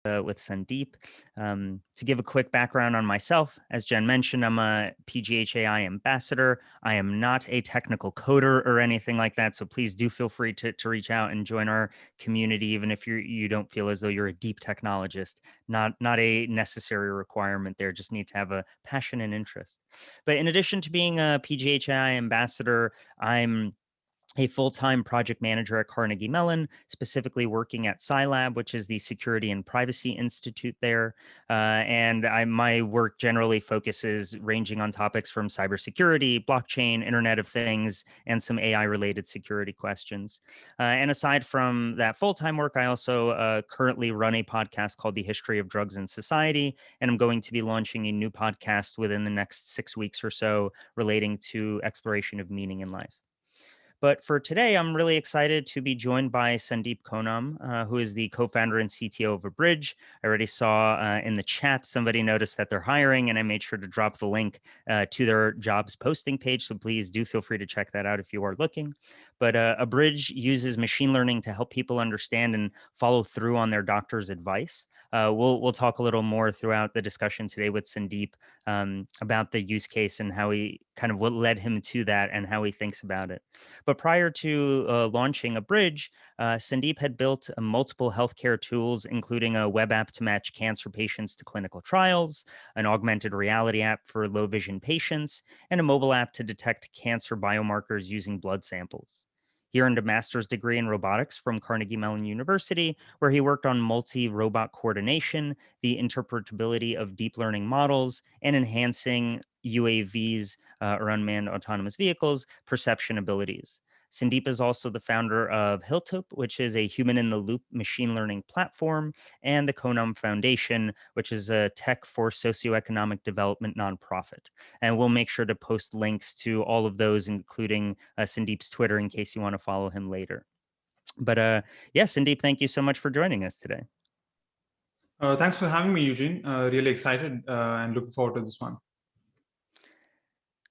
with Sandeep. To give a quick background on myself, as Jen mentioned, I'm a PGH.AI ambassador. I am not a technical coder or anything like that, so please do feel free to reach out and join our community, even if you don't feel as though you're a deep technologist. Not a necessary requirement there, just need to have a passion and interest. But in addition to being a PGH.AI ambassador, I'm a full-time project manager at Carnegie Mellon, specifically working at CyLab, which is the Security and Privacy Institute there. My work generally focuses ranging on topics from cybersecurity, blockchain, Internet of Things, and some AI-related security questions. And aside from that full-time work, I also currently run a podcast called The History of Drugs in Society, and I'm going to be launching a new podcast within the next 6 weeks or so relating to exploration of meaning in life. But for today, I'm really excited to be joined by Sandeep Konam, who is the co-founder and CTO of Abridge. I already saw in the chat somebody noticed that they're hiring, and I made sure to drop the link to their jobs posting page. So please do feel free to check that out if you are looking. But Abridge uses machine learning to help people understand and follow through on their doctor's advice. We'll talk a little more throughout the discussion today with Sandeep about the use case and how he kind of what led him to that and how he thinks about it. But prior to launching Abridge, Sandeep had built multiple healthcare tools, including a web app to match cancer patients to clinical trials, an augmented reality app for low vision patients, and a mobile app to detect cancer biomarkers using blood samples. He earned a master's degree in robotics from Carnegie Mellon University, where he worked on multi-robot coordination, the interpretability of deep learning models, and enhancing UAVs, or unmanned autonomous vehicles, perception abilities. Sandeep is also the founder of Hilltop, which is a human-in-the-loop machine learning platform, and the Konam Foundation, which is a tech for socioeconomic development nonprofit. And we'll make sure to post links to all of those, including Sandeep's Twitter, in case you want to follow him later. But yeah, Sandeep, thank you so much for joining us today. Thanks for having me, Eugene. Really excited and looking forward to this one.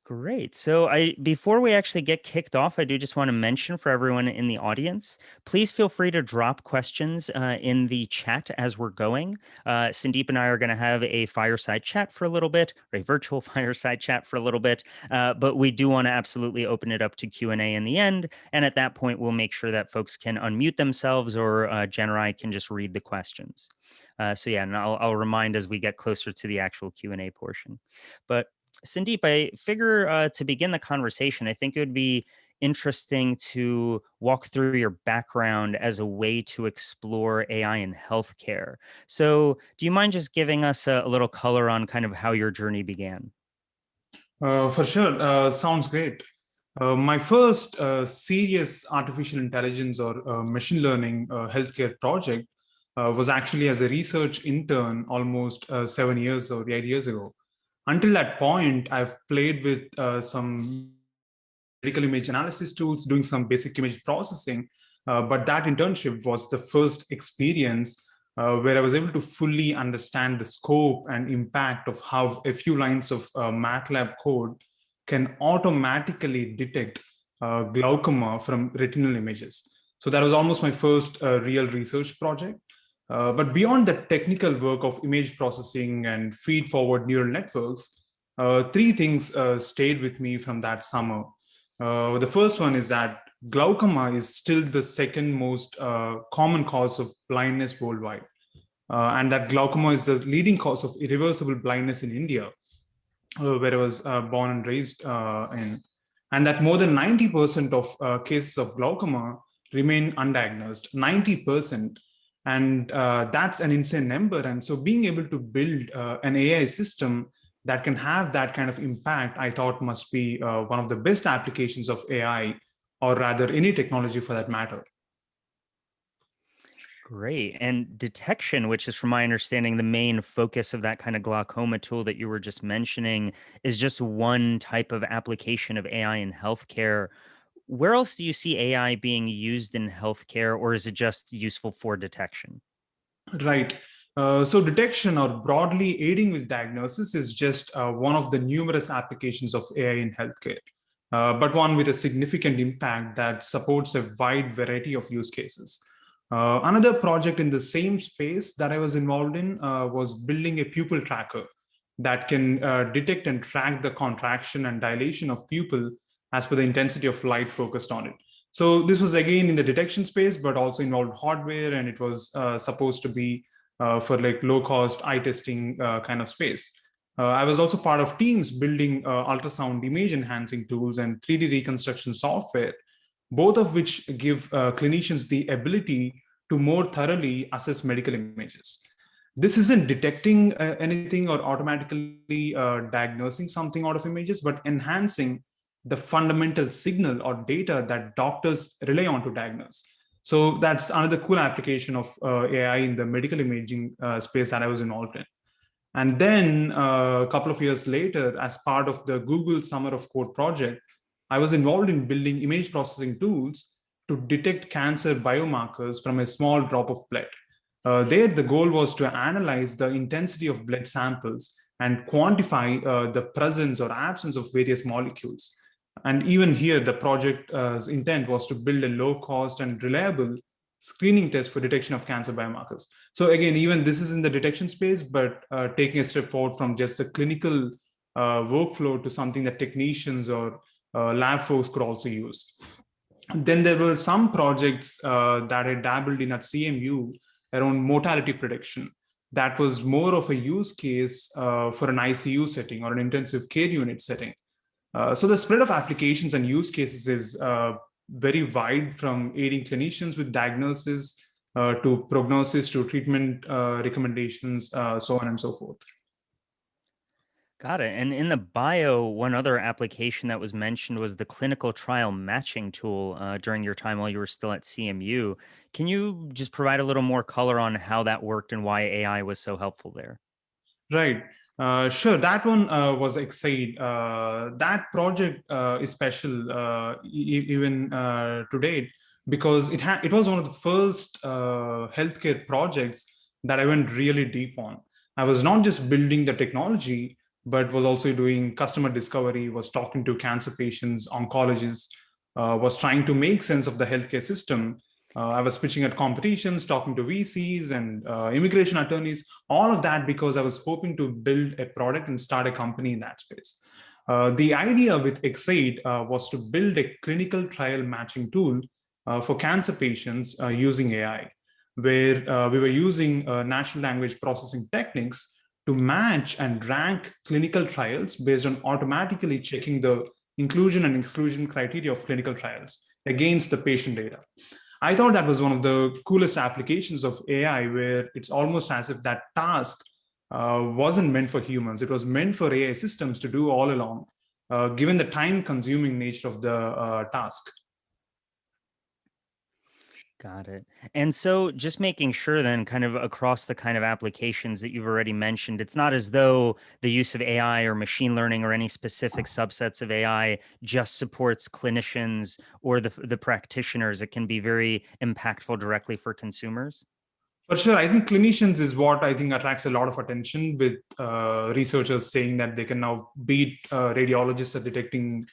Great. So before we actually get kicked off, I do just want to mention for everyone in the audience, please feel free to drop questions in the chat as we're going. Sandeep and I are going to have a fireside chat for a little bit, or a virtual fireside chat for a little bit, but we do want to absolutely open it up to Q&A in the end. And at that point, we'll make sure that folks can unmute themselves, or Jen or I can just read the questions. So yeah, and I'll remind as we get closer to the actual Q&A portion. But Sandeep, I figure to begin the conversation, I think it would be interesting to walk through your background as a way to explore AI in healthcare. So do you mind just giving us a little color on kind of how your journey began? For sure. Sounds great. My first serious artificial intelligence or machine learning healthcare project was actually as a research intern almost 7 years or 8 years ago. Until that point, I've played with some medical image analysis tools, doing some basic image processing. But that internship was the first experience where I was able to fully understand the scope and impact of how a few lines of MATLAB code can automatically detect glaucoma from retinal images. So that was almost my first real research project. But beyond the technical work of image processing and feed-forward neural networks, three things stayed with me from that summer. The first one is that glaucoma is still the second most common cause of blindness worldwide. And that glaucoma is the leading cause of irreversible blindness in India, where I was born and raised in. And that more than 90% of cases of glaucoma remain undiagnosed, 90%. And that's an insane number. And so being able to build an AI system that can have that kind of impact, I thought must be one of the best applications of AI, or rather any technology for that matter. Great. And detection, which is from my understanding, the main focus of that kind of glaucoma tool that you were just mentioning, is just one type of application of AI in healthcare. Where else do you see AI being used in healthcare, or is it just useful for detection? Right. So detection, or broadly aiding with diagnosis, is just one of the numerous applications of AI in healthcare, but one with a significant impact that supports a wide variety of use cases. Another project in the same space that I was involved in was building a pupil tracker that can detect and track the contraction and dilation of pupil as per the intensity of light focused on it. So this was again in the detection space, but also involved hardware, and it was supposed to be for like low cost eye testing kind of space. I was also part of teams building ultrasound image enhancing tools and 3D reconstruction software, both of which give clinicians the ability to more thoroughly assess medical images. This isn't detecting anything or automatically diagnosing something out of images, but enhancing the fundamental signal or data that doctors rely on to diagnose. So that's another cool application of AI in the medical imaging space that I was involved in. And then a couple of years later, as part of the Google Summer of Code project, I was involved in building image processing tools to detect cancer biomarkers from a small drop of blood. There, the goal was to analyze the intensity of blood samples and quantify the presence or absence of various molecules. And even here, the project's intent was to build a low cost and reliable screening test for detection of cancer biomarkers. So again, even this is in the detection space, but taking a step forward from just the clinical workflow to something that technicians or lab folks could also use. Then there were some projects that I dabbled in at CMU around mortality prediction. That was more of a use case for an ICU setting or an intensive care unit setting. So the spread of applications and use cases is very wide, from aiding clinicians with diagnosis to prognosis to treatment recommendations, so on and so forth. Got it. And in the bio, one other application that was mentioned was the clinical trial matching tool during your time while you were still at CMU. Can you just provide a little more color on how that worked and why AI was so helpful there? Right. Sure. That one was Excite. That project is special even to date, because it was one of the first healthcare projects that I went really deep on. I was not just building the technology, but was also doing customer discovery, was talking to cancer patients, oncologists, was trying to make sense of the healthcare system. I was pitching at competitions, talking to VCs and immigration attorneys, all of that because I was hoping to build a product and start a company in that space. The idea with Excite was to build a clinical trial matching tool for cancer patients using AI, where we were using natural language processing techniques to match and rank clinical trials based on automatically checking the inclusion and exclusion criteria of clinical trials against the patient data. I thought that was one of the coolest applications of AI, where it's almost as if that task wasn't meant for humans. It was meant for AI systems to do all along, given the time consuming nature of the task. Got it. And so just making sure then, kind of across the kind of applications that you've already mentioned, it's not as though the use of AI or machine learning or any specific subsets of AI just supports clinicians or the practitioners. It can be very impactful directly for consumers. For sure, I think clinicians is what I think attracts a lot of attention, with researchers saying that they can now beat radiologists at detecting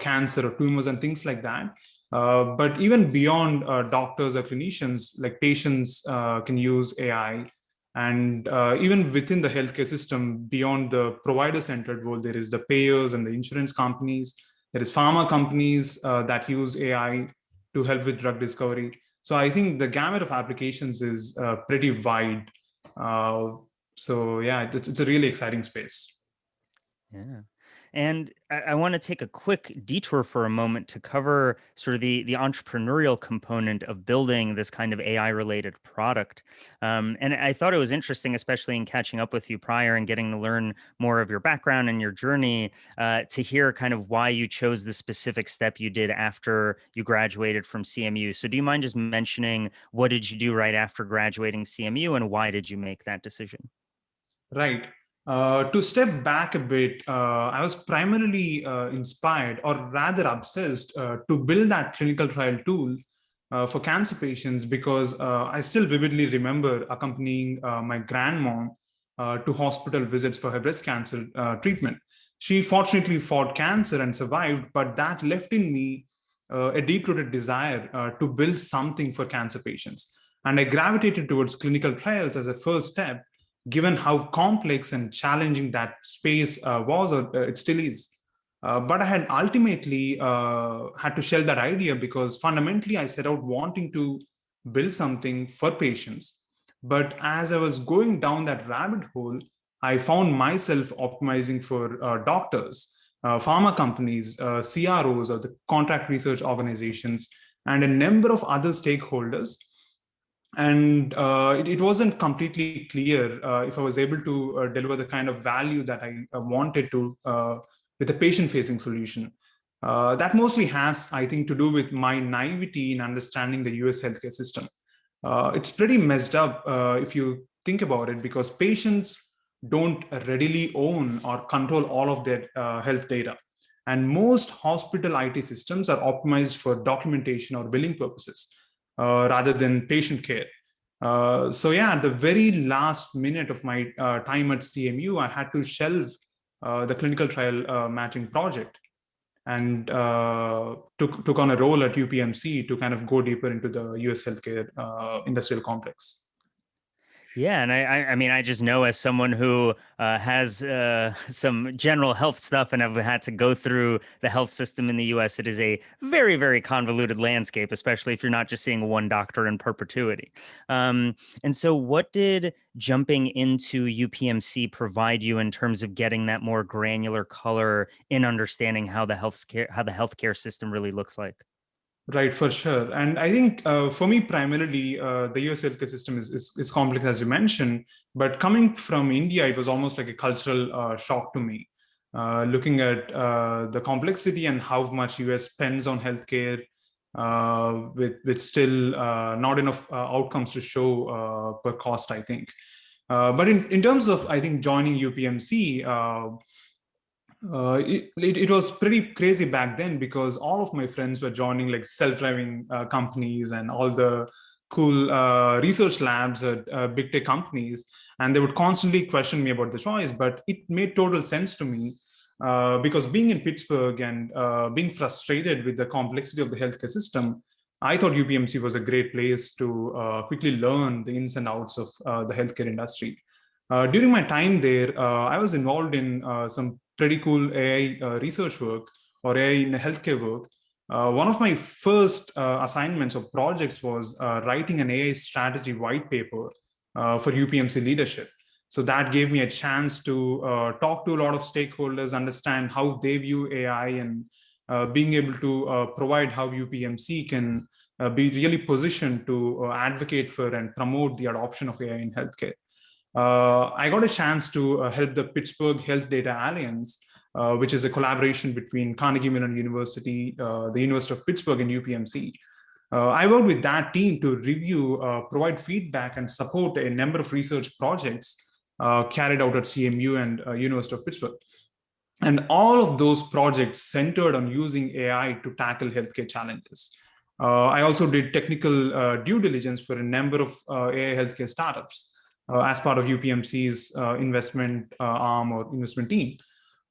cancer or tumors and things like that. But even beyond doctors or clinicians, like patients can use AI. And even within the healthcare system, beyond the provider-centered world, there is the payers and the insurance companies. There is pharma companies that use AI to help with drug discovery. So I think the gamut of applications is pretty wide. So yeah, it's a really exciting space. Yeah. And I want to take a quick detour for a moment to cover sort of the entrepreneurial component of building this kind of AI related product. And I thought it was interesting, especially in catching up with you prior and getting to learn more of your background and your journey, to hear kind of why you chose the specific step you did after you graduated from CMU. So do you mind just mentioning what did you do right after graduating CMU and why did you make that decision? Right. To step back a bit, I was primarily inspired, or rather obsessed, to build that clinical trial tool for cancer patients, because I still vividly remember accompanying my grandmom to hospital visits for her breast cancer treatment. She fortunately fought cancer and survived, but that left in me a deep rooted desire to build something for cancer patients. And I gravitated towards clinical trials as a first step, given how complex and challenging that space was, or it still is. But I had ultimately had to shelve that idea because fundamentally I set out wanting to build something for patients. But as I was going down that rabbit hole, I found myself optimizing for doctors, pharma companies, CROs, or the contract research organizations, and a number of other stakeholders. And it wasn't completely clear if I was able to deliver the kind of value that I wanted to with a patient-facing solution. That mostly has, I think, to do with my naivety in understanding the US healthcare system. It's pretty messed up if you think about it, because patients don't readily own or control all of their health data. And most hospital IT systems are optimized for documentation or billing purposes rather than patient care. So yeah, at the very last minute of my time at CMU, I had to shelve the clinical trial matching project and took on a role at UPMC to kind of go deeper into the US healthcare industrial complex. Yeah, and I mean, I just know as someone who has some general health stuff and have had to go through the health system in the U.S., it is a very, very convoluted landscape, especially if you're not just seeing one doctor in perpetuity. And so, what did jumping into UPMC provide you in terms of getting that more granular color in understanding how the healthcare system really looks like? Right, for sure. And I think for me, primarily, the US healthcare system is complex, as you mentioned. But coming from India, it was almost like a cultural shock to me. Looking at the complexity and how much US spends on healthcare, with still not enough outcomes to show per cost, I think. But in terms of, I think, joining UPMC, it was pretty crazy back then because all of my friends were joining like self-driving companies and all the cool research labs at big tech companies, and they would constantly question me about the choice. But it made total sense to me because being in Pittsburgh and being frustrated with the complexity of the healthcare system, I thought UPMC was a great place to quickly learn the ins and outs of the healthcare industry. During my time there, I was involved in some pretty cool AI research work or AI in healthcare work. One of my first assignments or projects was writing an AI strategy white paper for UPMC leadership. So that gave me a chance to talk to a lot of stakeholders, understand how they view AI, and being able to provide how UPMC can be really positioned to advocate for and promote the adoption of AI in healthcare. I got a chance to help the Pittsburgh Health Data Alliance, which is a collaboration between Carnegie Mellon University, the University of Pittsburgh, and UPMC. I worked with that team to review, provide feedback, and support a number of research projects carried out at CMU and University of Pittsburgh. And all of those projects centered on using AI to tackle healthcare challenges. I also did technical due diligence for a number of AI healthcare startups as part of UPMC's investment arm or investment team.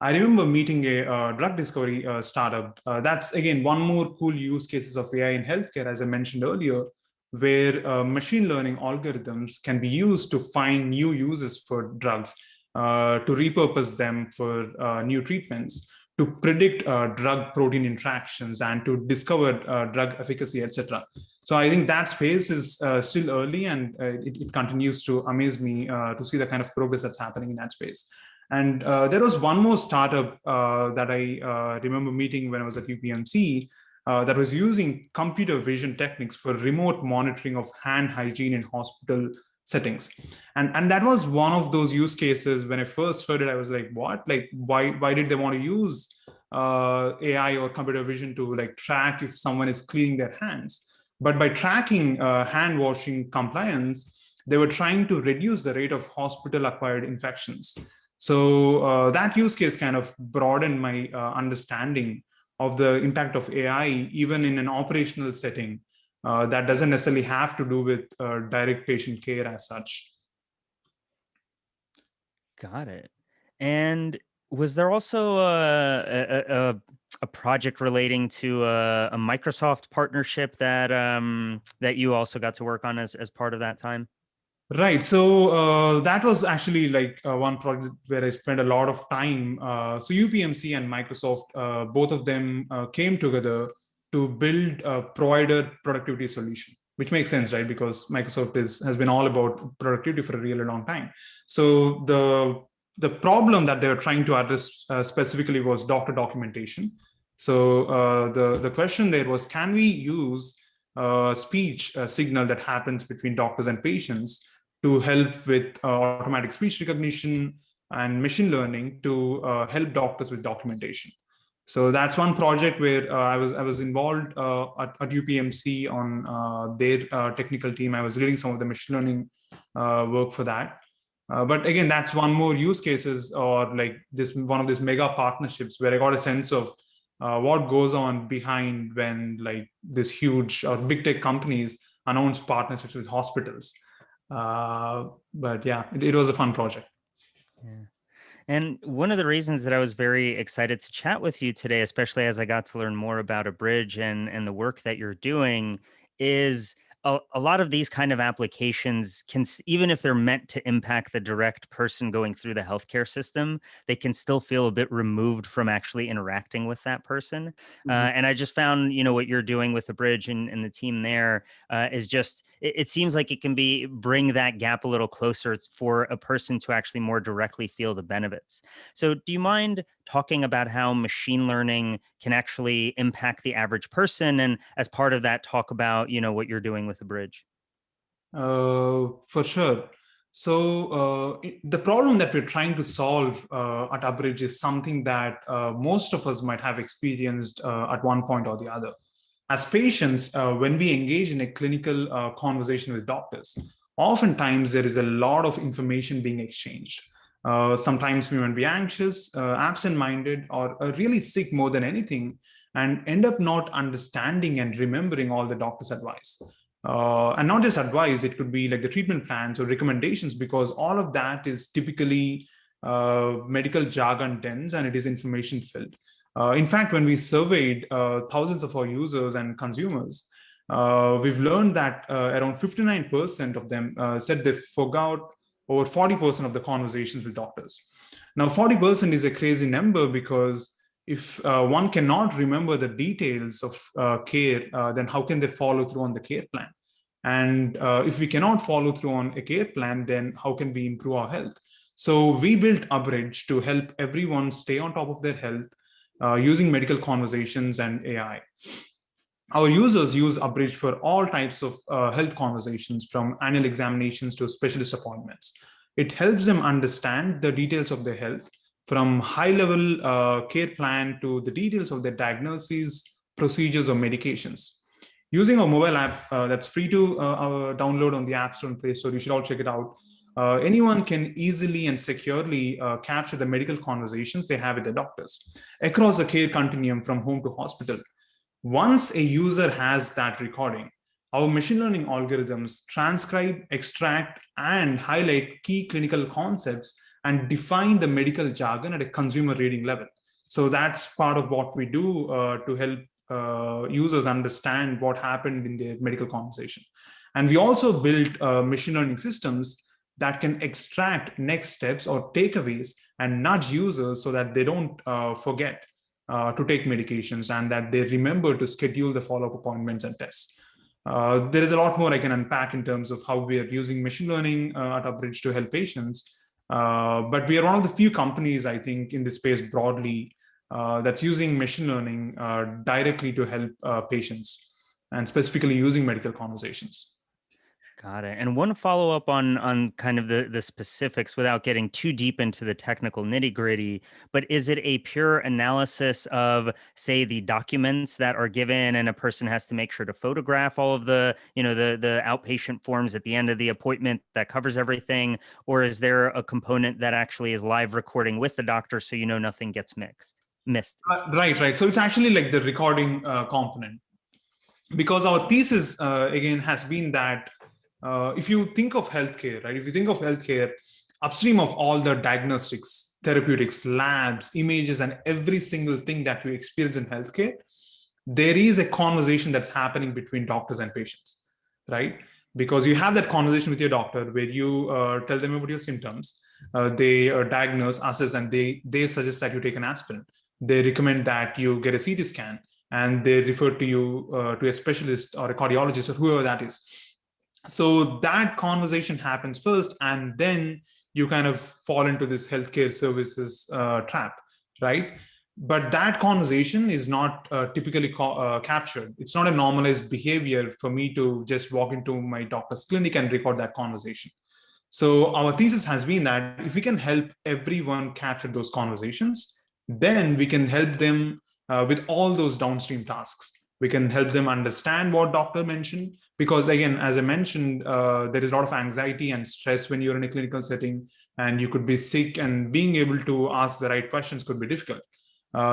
I remember meeting a drug discovery startup. That's, again, one more cool use cases of AI in healthcare, as I mentioned earlier, where machine learning algorithms can be used to find new uses for drugs, to repurpose them for new treatments, to predict drug protein interactions, and to discover drug efficacy, etc. So I think that space is still early, and it continues to amaze me to see the kind of progress that's happening in that space. And there was one more startup that I remember meeting when I was at UPMC that was using computer vision techniques for remote monitoring of hand hygiene in hospital settings. And that was one of those use cases. When I first heard it, I was like, what? Like, why did they want to use AI or computer vision to like track if someone is cleaning their hands? But by tracking hand washing compliance, they were trying to reduce the rate of hospital acquired infections. So that use case kind of broadened my understanding of the impact of AI, even in an operational setting that doesn't necessarily have to do with direct patient care as such. Got it. And was there also a project relating to a Microsoft partnership that that you also got to work on as part of that time? Right. So that was actually like one project where I spent a lot of time. So UPMC and Microsoft, both of them came together to build a provider productivity solution, which makes sense, right? Because Microsoft has been all about productivity for a really long time. So the problem that they were trying to address specifically was doctor documentation. So the question there was, can we use speech signal that happens between doctors and patients to help with automatic speech recognition and machine learning to help doctors with documentation. So that's one project where I was involved at UPMC on their technical team. I was leading some of the machine learning work for that. But again, that's one more use cases or like this one of these mega partnerships where I got a sense of what goes on behind when like this huge or big tech companies announce partnerships with hospitals. But yeah, it was a fun project. Yeah. And one of the reasons that I was very excited to chat with you today, especially as I got to learn more about Abridge and the work that you're doing, is a lot of these kind of applications can, even if they're meant to impact the direct person going through the healthcare system, they can still feel a bit removed from actually interacting with that person. Mhm. And I just found, what you're doing with Abridge and the team there is just, it seems like it can bring that gap a little closer for a person to actually more directly feel the benefits. So do you mind talking about how machine learning can actually impact the average person? And as part of that, talk about, what you're doing with the bridge. For sure. So the problem that we're trying to solve at Abridge is something that most of us might have experienced at one point or the other. As patients, when we engage in a clinical conversation with doctors, oftentimes there is a lot of information being exchanged. Sometimes we might be anxious, absent-minded, or really sick more than anything, and end up not understanding and remembering all the doctor's advice. And not just advice, it could be like the treatment plans or recommendations, because all of that is typically medical jargon dense and it is information filled. In fact, when we surveyed thousands of our users and consumers, we've learned that around 59% of them said they forgot over 40% of the conversations with doctors. Now, 40% is a crazy number because if one cannot remember the details of care, then how can they follow through on the care plan? And if we cannot follow through on a care plan, then how can we improve our health? So we built Abridge to help everyone stay on top of their health using medical conversations and AI. Our users use Abridge for all types of health conversations, from annual examinations to specialist appointments. It helps them understand the details of their health, from high-level care plan to the details of their diagnoses, procedures, or medications. Using a mobile app that's free to download on the App Store and Play Store, you should all check it out. Anyone can easily and securely capture the medical conversations they have with their doctors across the care continuum from home to hospital. Once a user has that recording, our machine learning algorithms transcribe, extract, and highlight key clinical concepts and define the medical jargon at a consumer reading level. So that's part of what we do to help users understand what happened in their medical conversation. And we also built machine learning systems that can extract next steps or takeaways and nudge users so that they don't forget to take medications and that they remember to schedule the follow-up appointments and tests. There is a lot more I can unpack in terms of how we are using machine learning at Abridge to help patients. But we are one of the few companies, I think, in this space broadly that's using machine learning directly to help patients, and specifically using medical conversations. Got it. And one follow up on kind of the specifics without getting too deep into the technical nitty gritty, but is it a pure analysis of, say, the documents that are given and a person has to make sure to photograph all of the outpatient forms at the end of the appointment that covers everything? Or is there a component that actually is live recording with the doctor so nothing gets missed? Right. So it's actually like the recording component, because our thesis again has been that if you think of healthcare, right? If you think of healthcare, upstream of all the diagnostics, therapeutics, labs, images, and every single thing that we experience in healthcare, there is a conversation that's happening between doctors and patients, right? Because you have that conversation with your doctor where you tell them about your symptoms, they diagnose, assess, and they suggest that you take an aspirin. They recommend that you get a CT scan, and they refer to you to a specialist or a cardiologist or whoever that is. So that conversation happens first, and then you kind of fall into this healthcare services trap, right? But that conversation is not typically captured. It's not a normalized behavior for me to just walk into my doctor's clinic and record that conversation. So our thesis has been that if we can help everyone capture those conversations, then we can help them with all those downstream tasks. We can help them understand what doctor mentioned, because again, as I mentioned, there is a lot of anxiety and stress when you're in a clinical setting, and you could be sick, and being able to ask the right questions could be difficult.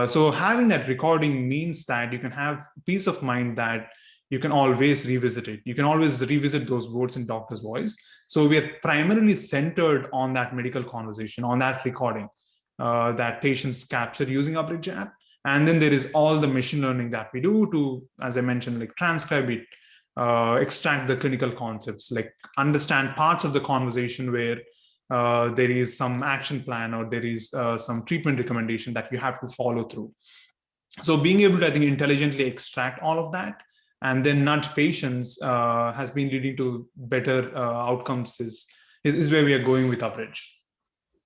So having that recording means that you can have peace of mind that you can always revisit it. You can always revisit those words in doctor's voice. So we are primarily centered on that medical conversation, on that recording that patients capture using Abridge app. And then there is all the machine learning that we do to, as I mentioned, like transcribe it, extract the clinical concepts, like understand parts of the conversation where there is some action plan or there is some treatment recommendation that you have to follow through. So being able to, I think, intelligently extract all of that and then nudge patients has been leading to better outcomes is where we are going with Abridge.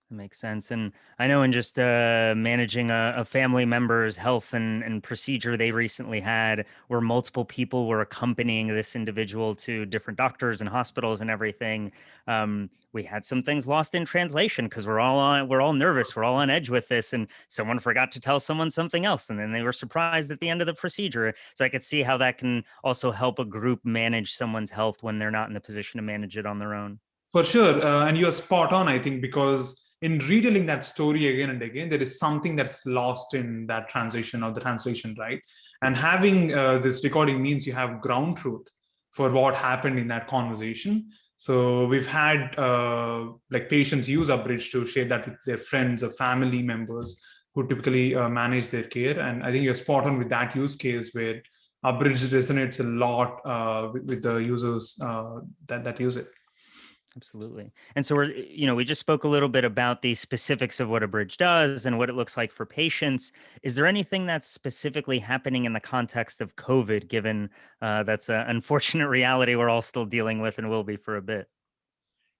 That makes sense. And I know in just managing a family member's health and procedure they recently had, where multiple people were accompanying this individual to different doctors and hospitals and everything. We had some things lost in translation because we're all nervous, we're all on edge with this, and someone forgot to tell someone something else, and then they were surprised at the end of the procedure. So I could see how that can also help a group manage someone's health when they're not in the position to manage it on their own. For sure. And you're spot on, I think, because in retelling that story again and again, there is something that's lost in that transition or the translation, right? And having this recording means you have ground truth for what happened in that conversation. So we've had like patients use Abridge to share that with their friends or family members who typically manage their care. And I think you're spot on with that use case where Abridge resonates a lot with the users that use it. Absolutely. And so we just spoke a little bit about the specifics of what a bridge does and what it looks like for patients. Is there anything that's specifically happening in the context of COVID, given that's an unfortunate reality we're all still dealing with and will be for a bit?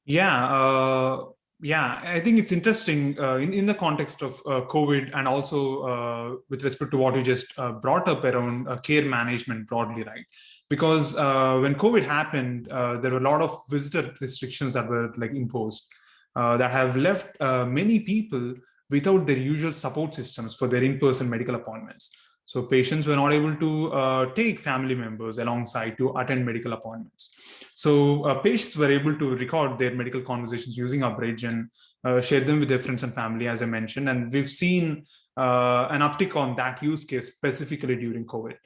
Yeah, I think it's interesting in the context of COVID, and also with respect to what you just brought up around care management broadly, right? Because when COVID happened, there were a lot of visitor restrictions that were like imposed that have left many people without their usual support systems for their in-person medical appointments. So patients were not able to take family members alongside to attend medical appointments. So patients were able to record their medical conversations using Abridge and share them with their friends and family, as I mentioned. And we've seen an uptick on that use case specifically during COVID.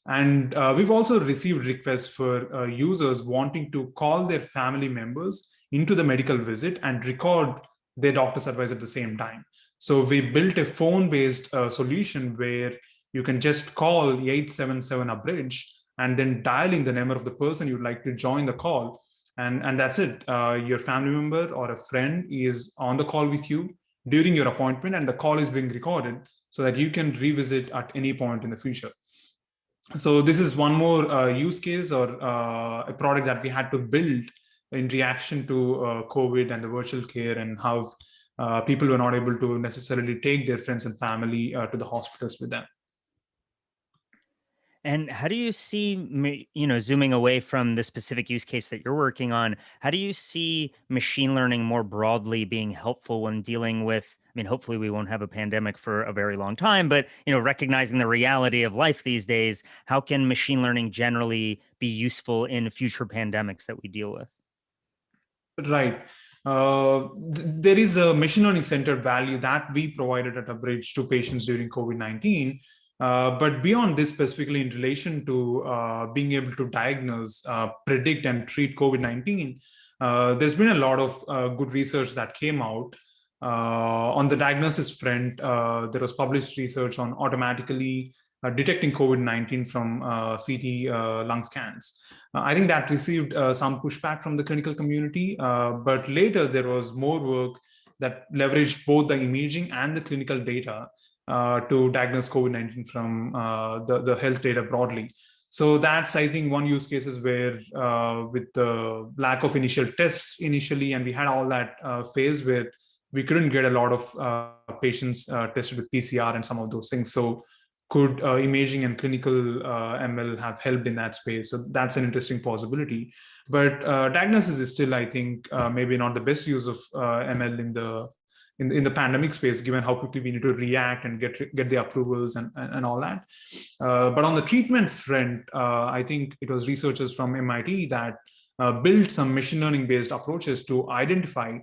And we've also received requests for users wanting to call their family members into the medical visit and record their doctor's advice at the same time. So we built a phone-based solution where you can just call 877 Abridge and then dial in the number of the person you'd like to join the call. And that's it. Your family member or a friend is on the call with you during your appointment, and the call is being recorded so that you can revisit at any point in the future. So this is one more use case or a product that we had to build in reaction to COVID and the virtual care, and how people were not able to necessarily take their friends and family to the hospitals with them. And how do you see, zooming away from the specific use case that you're working on, how do you see machine learning more broadly being helpful when dealing with, I mean, hopefully we won't have a pandemic for a very long time, but, recognizing the reality of life these days, how can machine learning generally be useful in future pandemics that we deal with? Right. There is a machine learning centered value that we provided at Abridge to patients during COVID-19. But beyond this, specifically in relation to being able to diagnose, predict, and treat COVID-19, There's been a lot of good research that came out. On the diagnosis front, there was published research on automatically detecting COVID-19 from CT lung scans. I think that received some pushback from the clinical community, but later there was more work that leveraged both the imaging and the clinical data to diagnose COVID-19 from the health data broadly. So that's, I think, one use cases where with the lack of initial tests initially, and we had all that phase where we couldn't get a lot of patients tested with PCR and some of those things. So could imaging and clinical ML have helped in that space? So that's an interesting possibility. But diagnosis is still, I think, maybe not the best use of ML in the pandemic space, given how quickly we need to react and get the approvals and all that. But on the treatment front, I think it was researchers from MIT that built some machine learning based approaches to identify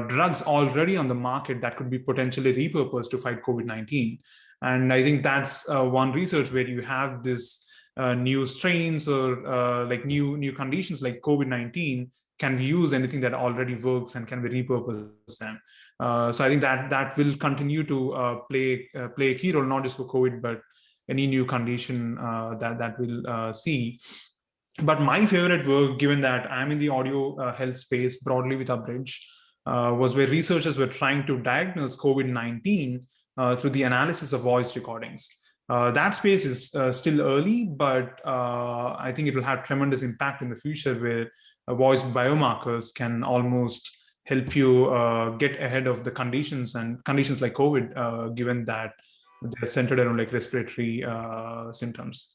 drugs already on the market that could be potentially repurposed to fight COVID-19. And I think that's one research where you have this new strains or like new conditions like COVID-19 can we use anything that already works and can we repurpose them. So I think that will continue to play a key role, not just for COVID, but any new condition that we'll see. But my favorite work, given that I'm in the audio health space broadly with Abridge, was where researchers were trying to diagnose COVID-19 through the analysis of voice recordings. That space is still early, but I think it will have tremendous impact in the future where voice biomarkers can almost help you get ahead of the conditions and conditions like COVID, given that they're centered around like respiratory symptoms.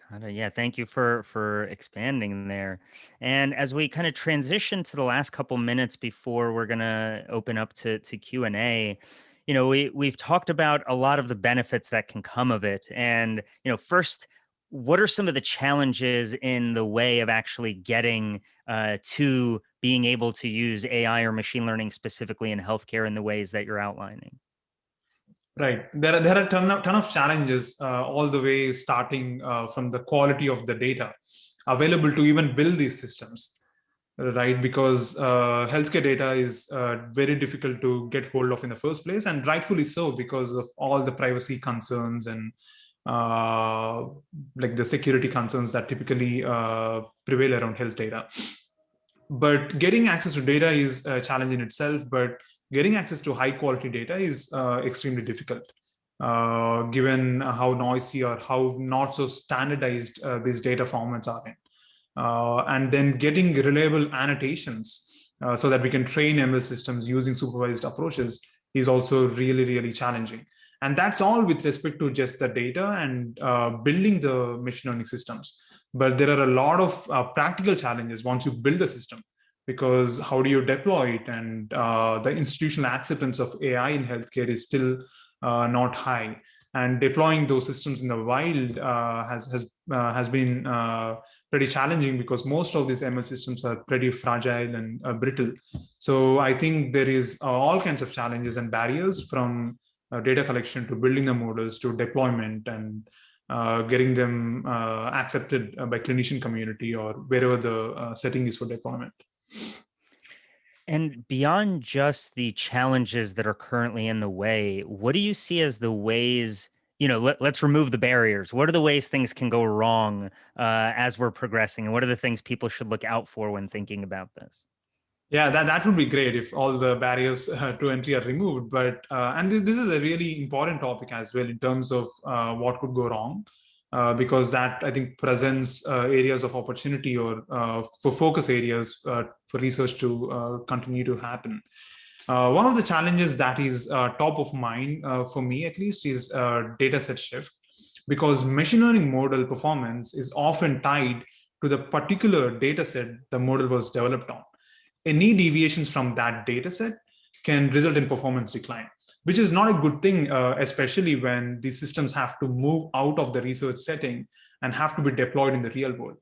Got it. Yeah, thank you for expanding there. And as we kind of transition to the last couple minutes before we're gonna open up to Q&A, we've talked about a lot of the benefits that can come of it. And first, what are some of the challenges in the way of actually getting to being able to use AI or machine learning specifically in healthcare in the ways that you're outlining? Right. There are a ton of challenges all the way starting from the quality of the data available to even build these systems, right? Because healthcare data is very difficult to get hold of in the first place, and rightfully so because of all the privacy concerns and like the security concerns that typically prevail around health data. But getting access to data is a challenge in itself, but getting access to high quality data is extremely difficult, given how noisy or how not so standardized these data formats are in. And then getting reliable annotations so that we can train ML systems using supervised approaches is also really, really challenging. And that's all with respect to just the data and building the machine learning systems. But there are a lot of practical challenges once you build the system, because how do you deploy it? And the institutional acceptance of AI in healthcare is still not high. And deploying those systems in the wild has been pretty challenging because most of these ML systems are pretty fragile and brittle. So I think there is all kinds of challenges and barriers from data collection to building the models to deployment and getting them accepted by clinician community or wherever the setting is for deployment. And beyond just the challenges that are currently in the way, what do you see as the ways, let's remove the barriers. What are the ways things can go wrong as we're progressing? And what are the things people should look out for when thinking about this? Yeah, that would be great if all the barriers to entry are removed. But and this is a really important topic as well in terms of what could go wrong, because that I think presents areas of opportunity or for focus areas for research to continue to happen. One of the challenges that is top of mind for me at least is data set shift, because machine learning model performance is often tied to the particular data set the model was developed on. Any deviations from that data set can result in performance decline, which is not a good thing, especially when these systems have to move out of the research setting and have to be deployed in the real world.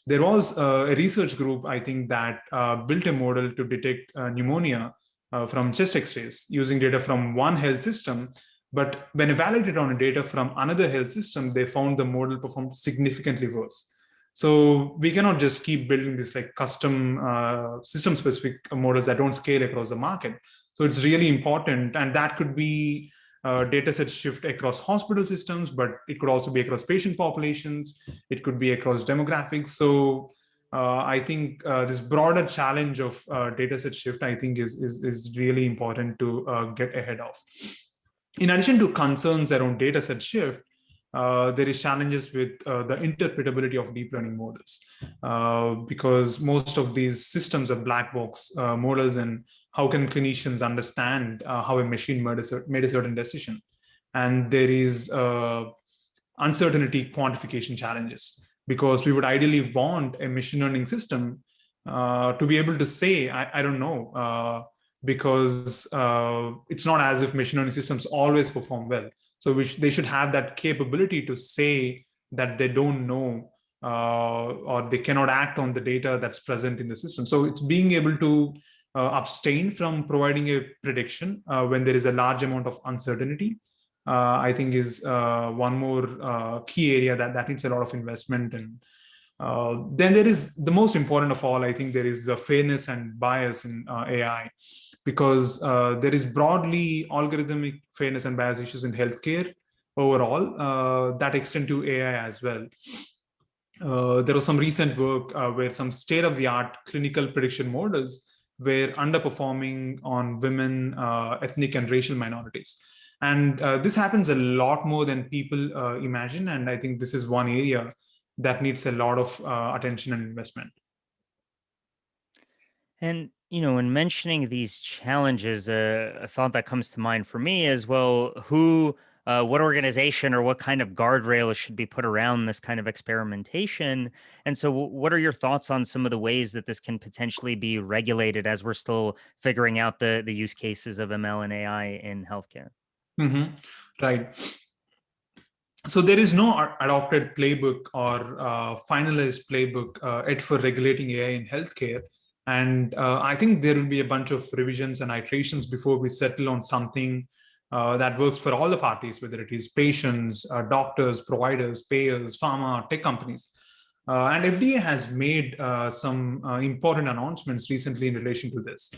There was a research group, I think, that built a model to detect pneumonia from chest x-rays using data from one health system. But when evaluated on data from another health system, they found the model performed significantly worse. So we cannot just keep building this like custom system specific models that don't scale across the market. So it's really important, and that could be data set shift across hospital systems, but it could also be across patient populations. It could be across demographics. So I think this broader challenge of data set shift, I think, is really important to get ahead of. In addition to concerns around data set shift, there is challenges with the interpretability of deep learning models, because most of these systems are black box models, and how can clinicians understand how a machine made a certain decision? And there is uncertainty quantification challenges, because we would ideally want a machine learning system to be able to say, I don't know, because it's not as if machine learning systems always perform well. So they should have that capability to say that they don't know, or they cannot act on the data that's present in the system. So it's being able to abstain from providing a prediction when there is a large amount of uncertainty, I think is one more key area that needs a lot of investment. And then there is the most important of all, I think there is the fairness and bias in AI, because there is broadly algorithmic fairness and bias issues in healthcare overall that extend to AI as well. There was some recent work where some state-of-the-art clinical prediction models were underperforming on women, ethnic and racial minorities. And this happens a lot more than people imagine. And I think this is one area that needs a lot of attention and investment. And, when mentioning these challenges, a thought that comes to mind for me is, well, what organization or what kind of guardrails should be put around this kind of experimentation? And so, what are your thoughts on some of the ways that this can potentially be regulated as we're still figuring out the use cases of ML and AI in healthcare? Mm-hmm. Right. So there is no adopted playbook or finalized playbook yet for regulating AI in healthcare. And I think there will be a bunch of revisions and iterations before we settle on something that works for all the parties, whether it is patients, doctors, providers, payers, pharma, tech companies. And FDA has made some important announcements recently in relation to this.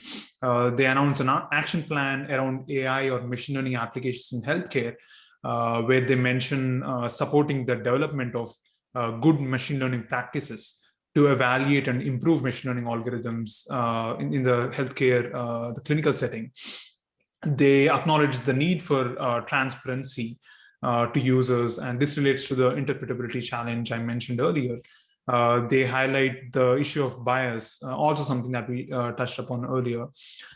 They announced an action plan around AI or machine learning applications in healthcare, where they mention supporting the development of good machine learning practices to evaluate and improve machine learning algorithms in the healthcare, the clinical setting. They acknowledge the need for transparency to users, and this relates to the interpretability challenge I mentioned earlier. They highlight the issue of bias, also something that we touched upon earlier.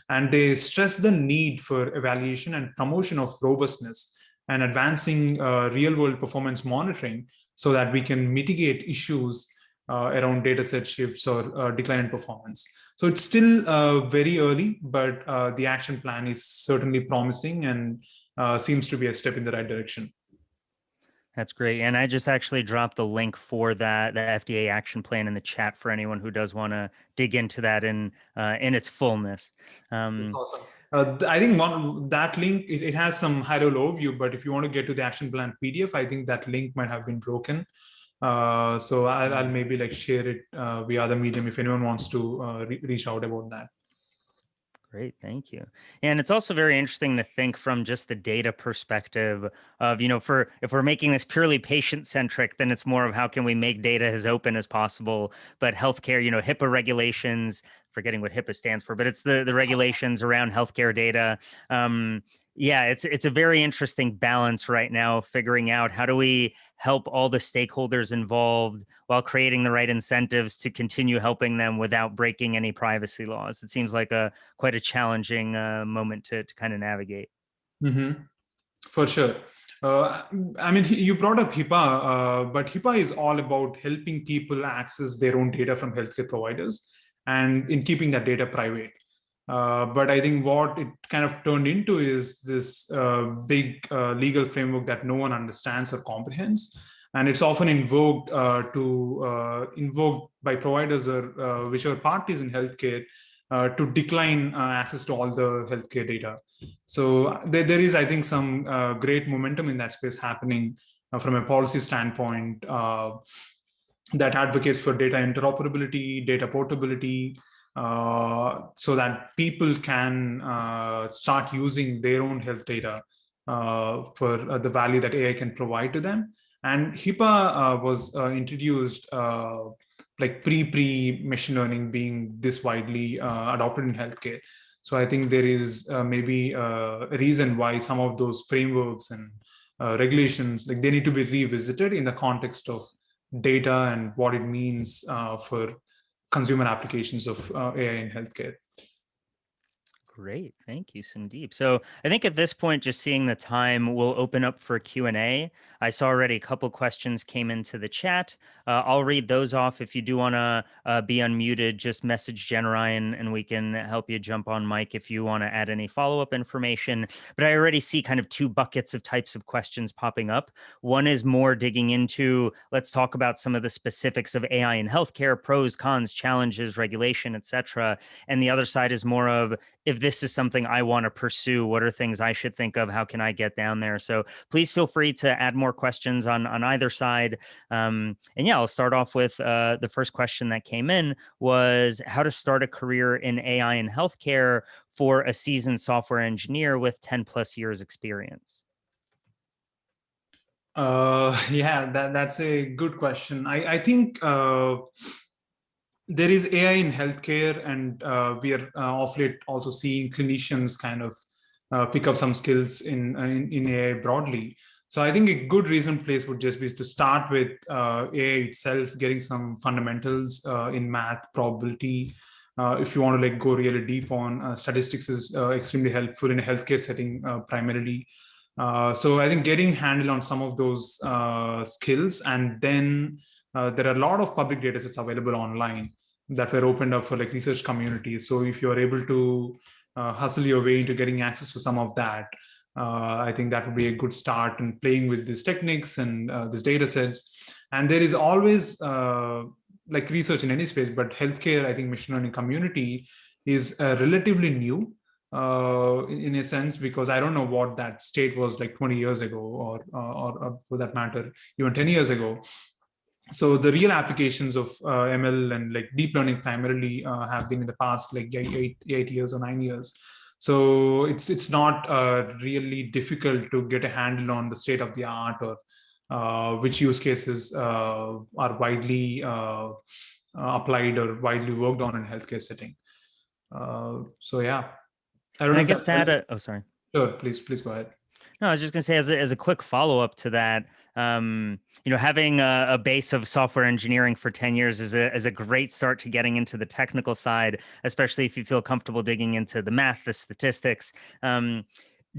And they stress the need for evaluation and promotion of robustness and advancing real-world performance monitoring so that we can mitigate issues around dataset shifts or decline in performance. So it's still very early, but the action plan is certainly promising and seems to be a step in the right direction. That's great. And I just actually dropped the link for the FDA action plan in the chat for anyone who does want to dig into that in its fullness. That's awesome. I think that link, it has some high-level overview, but if you want to get to the action plan PDF, I think that link might have been broken. So I'll maybe like share it via the medium if anyone wants to reach out about that. Great, thank you. And it's also very interesting to think from just the data perspective of, if we're making this purely patient centric, then it's more of how can we make data as open as possible. But healthcare, HIPAA regulations, forgetting what HIPAA stands for, but it's the regulations around healthcare data. Yeah, it's a very interesting balance right now, figuring out how do we help all the stakeholders involved while creating the right incentives to continue helping them without breaking any privacy laws. It seems like quite a challenging moment to kind of navigate. Mm-hmm. For sure. I mean, you brought up HIPAA, but HIPAA is all about helping people access their own data from healthcare providers and in keeping that data private. But I think what it kind of turned into is this big legal framework that no one understands or comprehends. And it's often invoked by providers or whichever parties in healthcare to decline access to all the healthcare data. So there is, I think, some great momentum in that space happening from a policy standpoint. that advocates for data interoperability, data portability, so that people can start using their own health data for the value that AI can provide to them. And HIPAA was introduced like pre machine learning being this widely adopted in healthcare. So I think there is maybe a reason why some of those frameworks and regulations, like they need to be revisited in the context of data and what it means for consumer applications of AI in healthcare. Great. Thank you, Sandeep. So I think at this point, just seeing the time, we'll open up for Q&A. I saw already a couple questions came into the chat. I'll read those off. If you do want to be unmuted, just message Jen Ryan and we can help you jump on mic if you want to add any follow-up information. But I already see kind of two buckets of types of questions popping up. One is more digging into, let's talk about some of the specifics of AI in healthcare, pros, cons, challenges, regulation, et cetera. And the other side is more of, if this is something I want to pursue, what are things I should think of? How can I get down there? So please feel free to add more questions on either side. And yeah, I'll start off with the first question that came in was how to start a career in AI in healthcare for a seasoned software engineer with 10 plus years experience. Yeah, that's a good question. I think there is AI in healthcare, and we are of late also seeing clinicians kind of pick up some skills in AI broadly. So I think a good reasoned place would just be to start with AI itself, getting some fundamentals in math, probability. If you want to like go really deep on statistics is extremely helpful in a healthcare setting primarily. So I think getting handle on some of those skills, and then there are a lot of public data sets available online that were opened up for like research communities. So if you're able to hustle your way into getting access to some of that, I think that would be a good start in playing with these techniques and these data sets. And there is always like research in any space, but healthcare, I think machine learning community is relatively new in a sense, because I don't know what that state was like 20 years ago, or for that matter, even 10 years ago. So the real applications of ML and like deep learning primarily have been in the past like 8 years or 9 years. So it's not really difficult to get a handle on the state of the art, or which use cases are widely applied or widely worked on in healthcare setting. So yeah, I don't And know I if guess that. to add oh, sorry. Sure, please go ahead. No, I was just going to say, as a quick follow up to that, having a base of software engineering for 10 years is a great start to getting into the technical side, especially if you feel comfortable digging into the math, the statistics. Do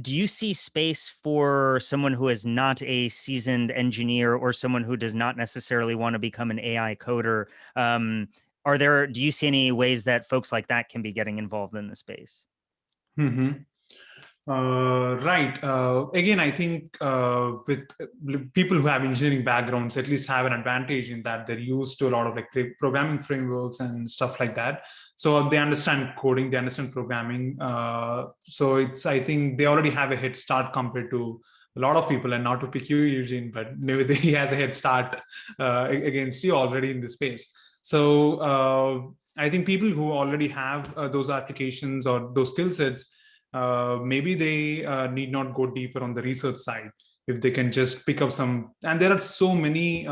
you see space for someone who is not a seasoned engineer or someone who does not necessarily want to become an AI coder? Do you see any ways that folks like that can be getting involved in the space? Mm-hmm. Right. Again, I think with people who have engineering backgrounds, at least have an advantage in that they're used to a lot of like programming frameworks and stuff like that. So they understand coding, they understand programming. So I think they already have a head start compared to a lot of people. And not to pick you, Eugene, but maybe he has a head start against you already in this space. So I think people who already have those applications or those skill sets, maybe they need not go deeper on the research side. If they can just pick up some, and there are so many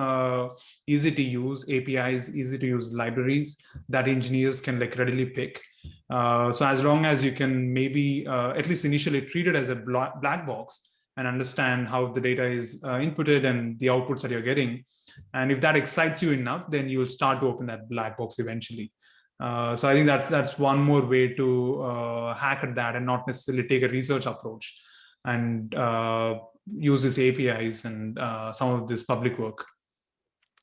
easy to use APIs, easy to use libraries that engineers can like readily pick. So as long as you can maybe at least initially treat it as a black box and understand how the data is inputted and the outputs that you're getting, and if that excites you enough, then you'll start to open that black box eventually. So I think that's one more way to hack at that and not necessarily take a research approach, and use these APIs and some of this public work.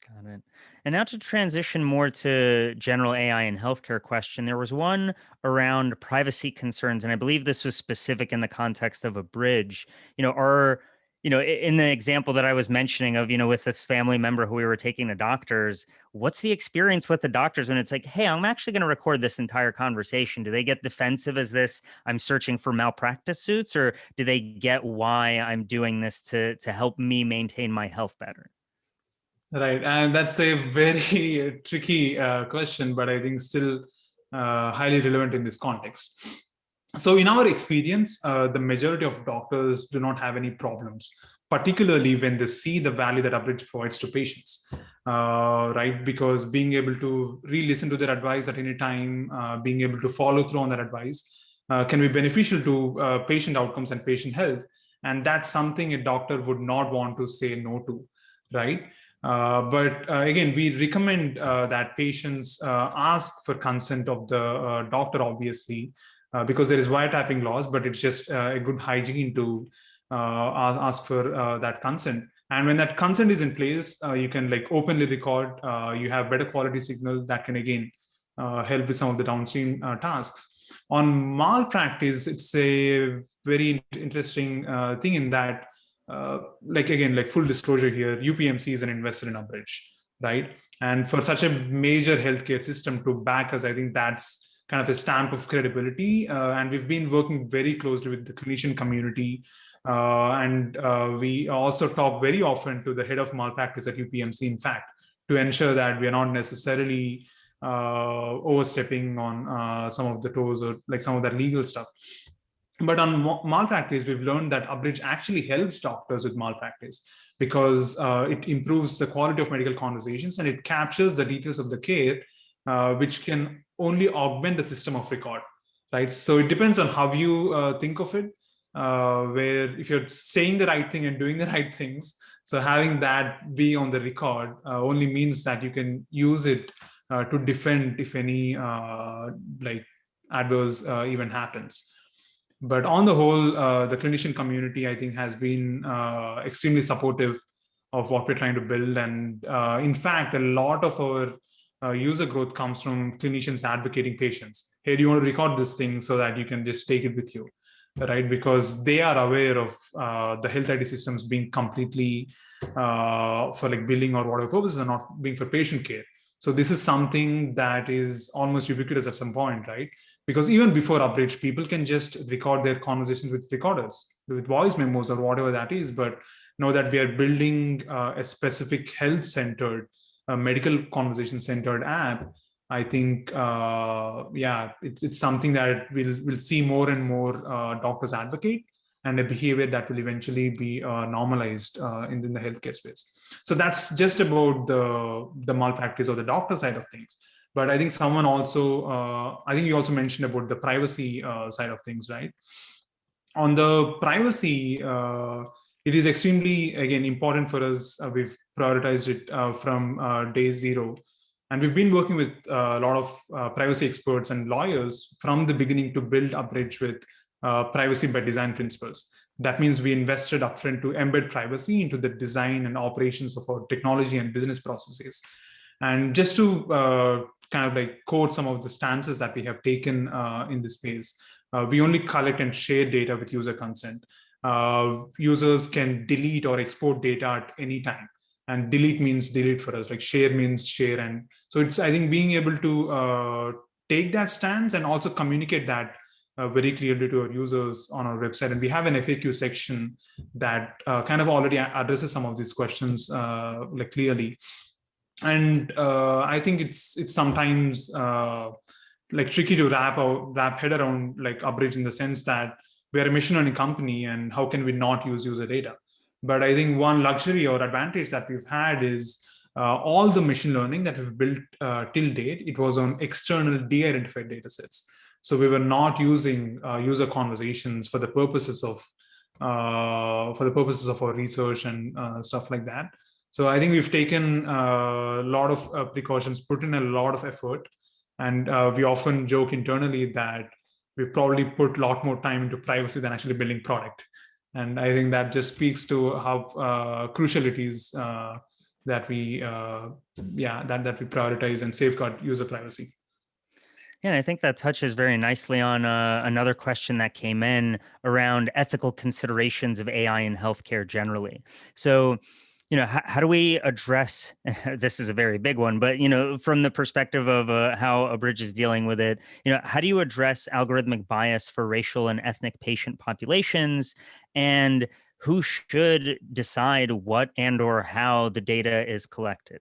Got it. And now to transition more to general AI and healthcare question, there was one around privacy concerns, and I believe this was specific in the context of Abridge. In the example that I was mentioning of, with a family member who we were taking to doctors, what's the experience with the doctors when it's like, hey, I'm actually going to record this entire conversation? Do they get defensive as this, I'm searching for malpractice suits, or do they get why I'm doing this to help me maintain my health better? Right, and that's a very tricky question, but I think still highly relevant in this context. So, in our experience, the majority of doctors do not have any problems, particularly when they see the value that Abridge provides to patients. Right, because being able to re-listen to their advice at any time, being able to follow through on that advice, can be beneficial to patient outcomes and patient health, and that's something a doctor would not want to say no to, right? But again, we recommend that patients ask for consent of the doctor, obviously, because there is wiretapping laws, but it's just a good hygiene to ask for that consent. And when that consent is in place, you can like openly record. You have better quality signal that can again help with some of the downstream tasks. On malpractice, it's a very interesting thing in that like again, like full disclosure here, UPMC is an investor in Abridge, right? And for such a major healthcare system to back us, I think that's kind of a stamp of credibility. And we've been working very closely with the clinician community. And we also talk very often to the head of malpractice at UPMC, in fact, to ensure that we are not necessarily overstepping on some of the toes or like some of that legal stuff. But on malpractice, we've learned that Abridge actually helps doctors with malpractice because it improves the quality of medical conversations and it captures the details of the care, which can only augment the system of record, right? So it depends on how you think of it, where if you're saying the right thing and doing the right things, so having that be on the record only means that you can use it to defend if any like adverse event happens. But on the whole, the clinician community, I think, has been extremely supportive of what we're trying to build. And in fact, a lot of our user growth comes from clinicians advocating patients. Hey, do you want to record this thing so that you can just take it with you, right? Because they are aware of the health IT systems being completely for like billing or whatever purposes and not being for patient care. So this is something that is almost ubiquitous at some point, right? Because even before Abridge, people can just record their conversations with recorders, with voice memos or whatever that is. But know that we are building a specific health-centered, medical conversation-centered app. I think, yeah, it's something that we'll see more and more doctors advocate, and a behavior that will eventually be normalized in the healthcare space. So that's just about the malpractice or the doctor side of things. But I think someone also, I think you also mentioned about the privacy side of things, right? On the privacy, it is extremely, again, important for us. We've prioritized it from day zero. And we've been working with a lot of privacy experts and lawyers from the beginning to build Abridge with privacy by design principles. That means we invested upfront to embed privacy into the design and operations of our technology and business processes. And just to kind of like quote some of the stances that we have taken in this space, we only collect and share data with user consent. Users can delete or export data at any time. And delete means delete for us, like share means share. And so it's, I think, being able to take that stance and also communicate that very clearly to our users on our website. And we have an FAQ section that kind of already addresses some of these questions like clearly. And I think it's sometimes like tricky to wrap head around like Abridge in the sense that we're a machine learning company and how can we not use user data? But I think one luxury or advantage that we've had is all the machine learning that we've built till date, it was on external de-identified data sets. So we were not using user conversations for the purposes of our research and stuff like that. So I think we've taken a lot of precautions, put in a lot of effort, and we often joke internally that we probably put a lot more time into privacy than actually building product. And I think that just speaks to how crucial it is that we prioritize and safeguard user privacy. Yeah, and I think that touches very nicely on another question that came in around ethical considerations of AI in healthcare generally. So, how do we address, this is a very big one, but, from the perspective of how Abridge is dealing with it, how do you address algorithmic bias for racial and ethnic patient populations? And who should decide what and or how the data is collected?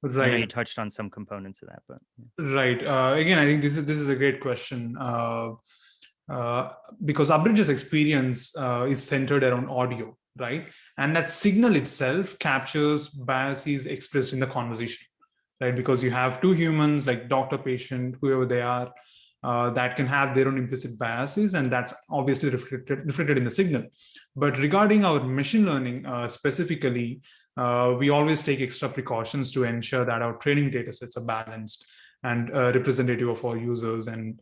I know you Right. touched on some components of that, but Right. Again, I think this is a great question, uh, because Abridge's experience is centered around audio, right? And that signal itself captures biases expressed in the conversation, right? Because you have two humans, like doctor, patient, whoever they are, that can have their own implicit biases, and that's obviously reflected in the signal. But regarding our machine learning specifically, we always take extra precautions to ensure that our training data sets are balanced and representative of our users, and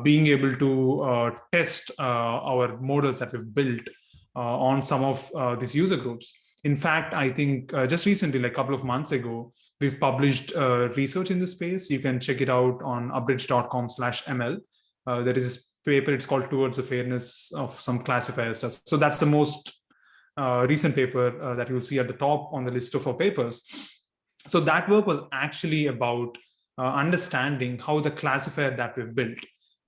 being able to test our models that we've built on some of these user groups. In fact, I think just recently, like a couple of months ago, we've published research in this space. You can check it out on abridge.com/ML. There is this paper, it's called Towards the Fairness of Some Classifier Stuff. So that's the most recent paper that you'll see at the top on the list of our papers. So that work was actually about understanding how the classifier that we've built.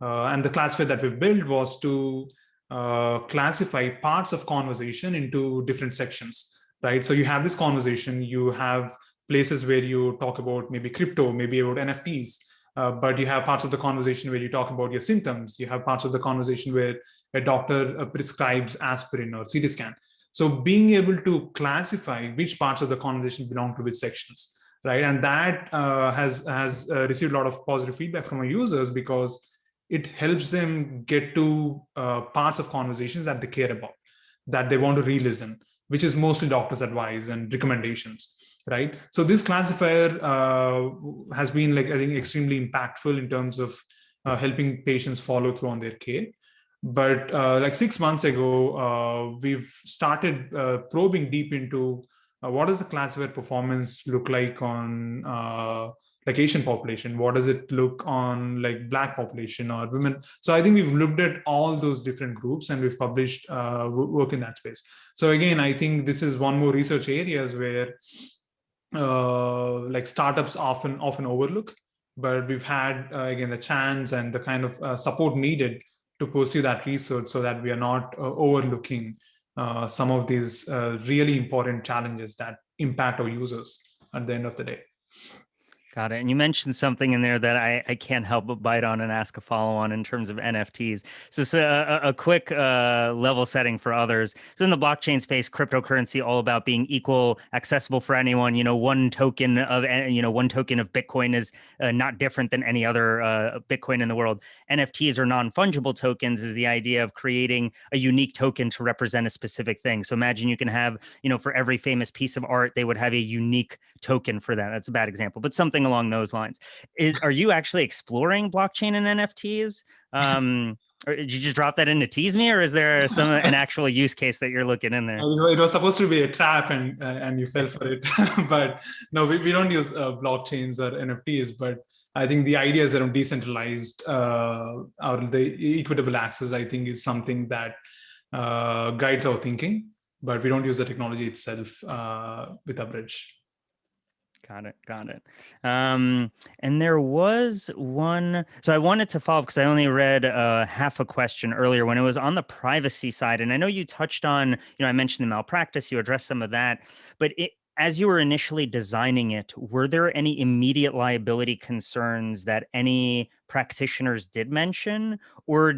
And the classifier that we've built was to classify parts of conversation into different sections, right? So you have this conversation, you have places where you talk about maybe crypto, maybe about NFTs, but you have parts of the conversation where you talk about your symptoms. You have parts of the conversation where a doctor prescribes aspirin or CT scan. So being able to classify which parts of the conversation belong to which sections, right? And that has received a lot of positive feedback from our users, because it helps them get to parts of conversations that they care about, that they want to re-listen, which is mostly doctors' advice and recommendations, right? So this classifier has been, like, I think, extremely impactful in terms of helping patients follow through on their care. But like 6 months ago, we've started probing deep into what does the classifier performance look like on like Asian population? What does it look on like Black population or women? So I think we've looked at all those different groups, and we've published work in that space. So again, I think this is one more research areas where like startups often overlook, but we've had again the chance and the kind of support needed to pursue that research, so that we are not overlooking some of these really important challenges that impact our users at the end of the day. got it. And you mentioned something in there that I can't help but bite on and ask a follow on in terms of NFTs. So a quick level setting for others. So in the blockchain space, cryptocurrency all about being equal, accessible for anyone. One token of Bitcoin is not different than any other Bitcoin in the world. NFTs, or non-fungible tokens, is the idea of creating a unique token to represent a specific thing. So imagine you can have, for every famous piece of art, they would have a unique token for that. That's a bad example, but something along those lines. Are you actually exploring blockchain and NFTs? Or did you just drop that in to tease me, or is there an actual use case that you're looking in there? It was supposed to be a trap, and you fell for it. But no, we don't use blockchains or NFTs. But I think the ideas around decentralized or the equitable access, I think, is something that guides our thinking. But we don't use the technology itself with Abridge. Got it. And there was one, so I wanted to follow up because I only read half a question earlier when it was on the privacy side. And I know you touched on, I mentioned the malpractice, you addressed some of that, but as you were initially designing it, were there any immediate liability concerns that any practitioners did mention, or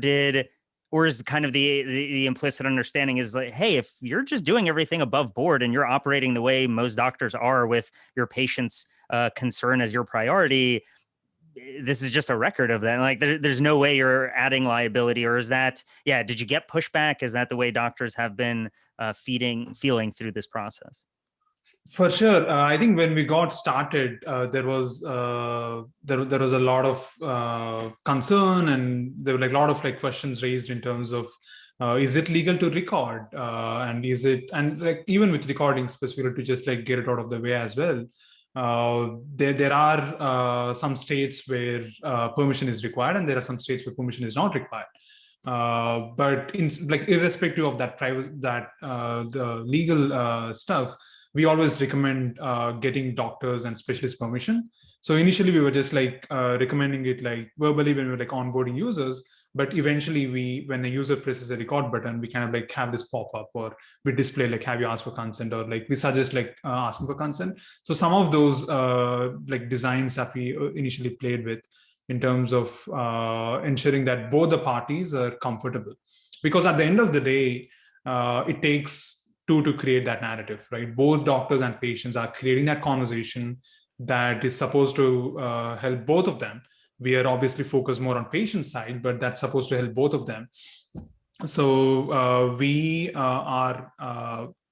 is kind of the implicit understanding is like, hey, if you're just doing everything above board and you're operating the way most doctors are with your patient's concern as your priority, this is just a record of that. Like there's no way you're adding liability, or is that, did you get pushback? Is that the way doctors have been feeling through this process? For sure, I think when we got started, there was a lot of concern, and there were like a lot of like questions raised in terms of is it legal to record, and is it, and like even with recording specifically, to just like get it out of the way as well. There are some states where permission is required, and there are some states where permission is not required. But in like irrespective of that the legal stuff, we always recommend getting doctors and specialist permission. So initially we were just like recommending it like verbally when we were like onboarding users, But eventually when a user presses a record button, we kind of like have this pop-up, or we display like, have you asked for consent, or like we suggest like asking for consent. So some of those like designs that we initially played with in terms of ensuring that both the parties are comfortable. Because at the end of the day, it takes two to create that narrative, right? Both doctors and patients are creating that conversation that is supposed to help both of them. We are obviously focused more on patient side, but that's supposed to help both of them. So we've always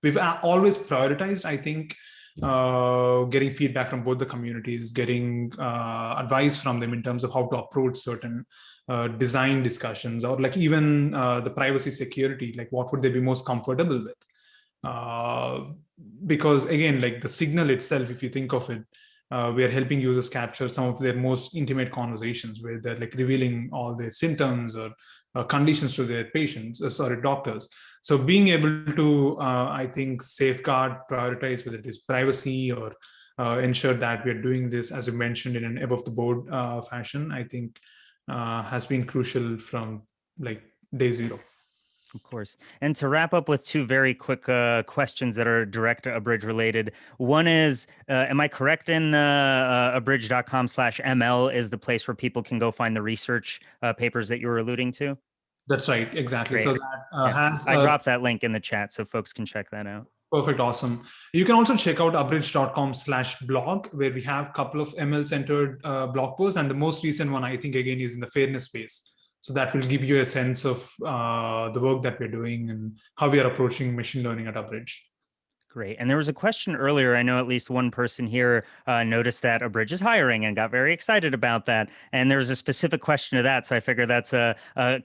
prioritized, I think, getting feedback from both the communities, getting advice from them in terms of how to approach certain design discussions, or like even the privacy security, like what would they be most comfortable with. Because again, like the signal itself, if you think of it, we are helping users capture some of their most intimate conversations where they're like revealing all their symptoms or conditions to their patients, doctors. So being able to, I think, safeguard, prioritize whether it is privacy or ensure that we are doing this, as you mentioned, in an above the board fashion, I think has been crucial from like day zero. Of course. And to wrap up with two very quick questions that are direct to Abridge related. One is, am I correct in Abridge.com/ML is the place where people can go find the research papers that you were alluding to? That's right. Exactly. Great. So that Yeah. I dropped that link in the chat so folks can check that out. Perfect. Awesome. You can also check out abridge.com/blog, where we have a couple of ML centered blog posts. And the most recent one, I think, again, is in the fairness space. So that will give you a sense of the work that we're doing and how we are approaching machine learning at Abridge. Great. And there was a question earlier. I know at least one person here noticed that Abridge is hiring and got very excited about that. And there was a specific question to that. So I figure that's a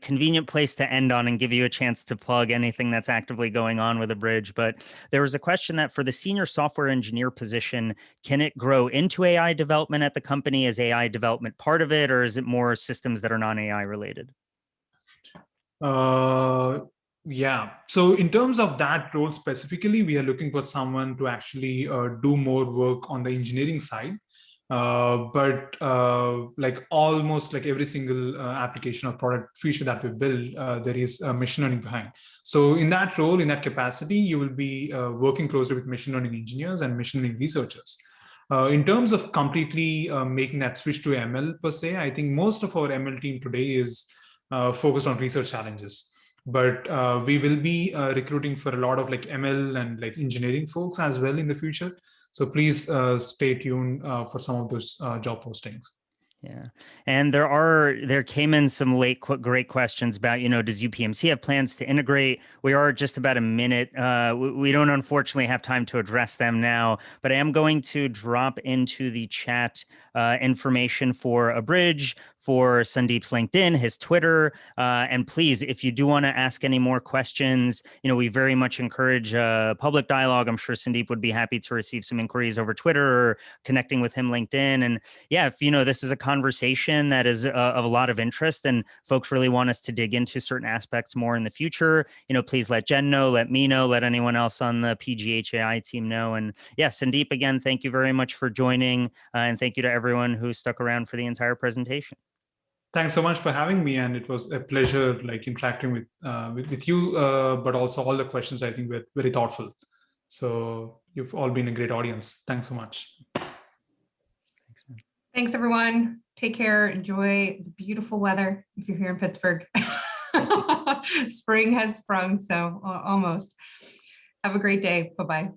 convenient place to end on and give you a chance to plug anything that's actively going on with Abridge. But there was a question that for the senior software engineer position, can it grow into AI development at the company? Is AI development part of it, or is it more systems that are non-AI related? Yeah. So in terms of that role specifically, we are looking for someone to actually do more work on the engineering side. But like almost like every single application or product feature that we build, there is machine learning behind. So in that role, in that capacity, you will be working closely with machine learning engineers and machine learning researchers. In terms of completely making that switch to ML per se, I think most of our ML team today is focused on research challenges. But we will be recruiting for a lot of like ML and like engineering folks as well in the future. So please stay tuned for some of those job postings. Yeah. And there came in some great questions about, does UPMC have plans to integrate? We are just about a minute. We don't unfortunately have time to address them now, but I am going to drop into the chat information for Abridge, for Sandeep's LinkedIn, his Twitter. And please, if you do want to ask any more questions, we very much encourage public dialogue. I'm sure Sandeep would be happy to receive some inquiries over Twitter or connecting with him LinkedIn. And yeah, if this is a conversation that is of a lot of interest and folks really want us to dig into certain aspects more in the future, please let Jen know, let me know, let anyone else on the PGH.AI team know. And yeah, Sandeep, again, thank you very much for joining. And thank you to everyone who stuck around for the entire presentation. Thanks so much for having me, and it was a pleasure like interacting with you, but also all the questions I think were very thoughtful. So you've all been a great audience. Thanks so much. Thanks, everyone. Take care. Enjoy the beautiful weather if you're here in Pittsburgh. Spring has sprung, so almost. Have a great day. Bye-bye.